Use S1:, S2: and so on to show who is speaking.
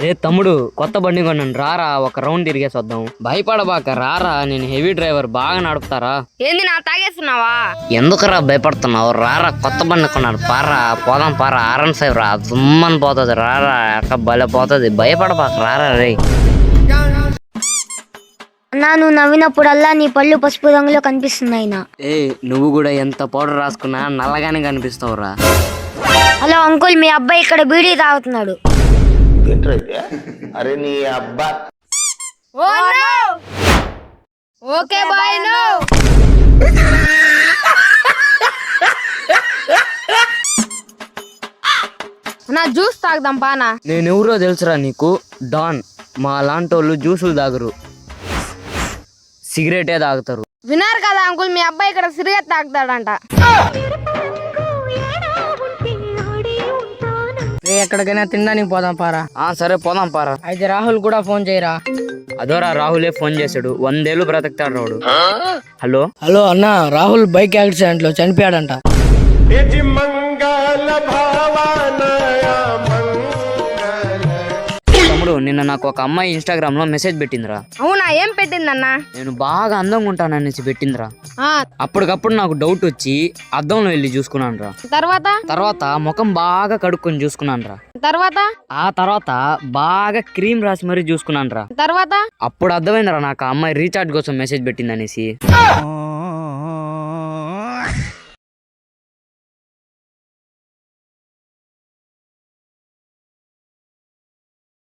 S1: రే తమ్ముడు, కొత్త బండి కొన్నాను, రారా ఒక రౌండ్ తిరిగేసి వద్దాం. భయపడబాక, రారా, నేను హెవీ డ్రైవర్, బాగా నడుపుతారా.
S2: ఏంది నా తాగేస్తున్నావా?
S1: ఎందుకురా భయపడుతున్నావు? రారా, కొత్త బండి కొన్నాను, పారా పోదాం, పారా. R15 రా, దుమ్మని పోతుంది, రారా, అక్క భలే పోతుంది, భయపడబాక, రారా రే.
S3: అన్నా, నువ్వు నవ్వినప్పుడల్లా నీ పళ్ళు పసుపు రంగులో కనిపిస్తున్నాయినా.
S1: ఏ నువ్వు కూడా ఎంత పౌడర్ రాసుకున్నా నల్లగానే కనిపిస్తావురా.
S3: హలో అంకుల్, మీ అబ్బాయి ఇక్కడ బీడీ తాగుతున్నాడు.
S4: అరే నీ అబ్బా.
S2: Okay bye no. నా జ్యూస్ తాగుదాం పానా.
S1: నేనెవరో తెలుసురా నీకు? డాన్. మా లాంటి వాళ్ళు జ్యూసులు తాగరు, సిగరెటే తాగుతారు.
S2: విన్నారు కదా అంకుల్, మీ అబ్బాయి ఇక్కడ సిగరెట్ తాగుతాడంట.
S5: ఎక్కడికైనా తినడానికి పోదాం పారా.
S1: సరే పోదాం పారా.
S5: అయితే రాహుల్ కూడా ఫోన్ చేయరా.
S1: అదోరా, రాహులే ఫోన్ చేశాడు, 100 ఏళ్ళు బ్రతుకుతాడు రావుడు. హలో
S5: హలో అన్న, రాహుల్ బైక్ యాక్సిడెంట్ లో చనిపోయాడంట.
S1: తమ్ముడు, నిన్న నాకు ఒక అమ్మాయి ఇన్స్టాగ్రామ్ లో మెసేజ్ పెట్టిందిరా.
S2: అవునా, ఏం పెట్టిందన్నా?
S1: నేను బాగా అందంగా ఉంటాననేసి పెట్టిందిరా. అప్పటికప్పుడు నాకు డౌట్ వచ్చి అద్దంలో వెళ్ళి చూసుకున్నాను రా. తర్వాత ముఖం బాగా కడుక్కొని చూసుకున్నాను రా. ఆ తర్వాత బాగా క్రీమ్ రాసి మరీ చూసుకున్నాను రా. అప్పుడు అర్థమైందిరా నాకు ఆ అమ్మాయి రీఛార్జ్ కోసం మెసేజ్ పెట్టిందనేసి.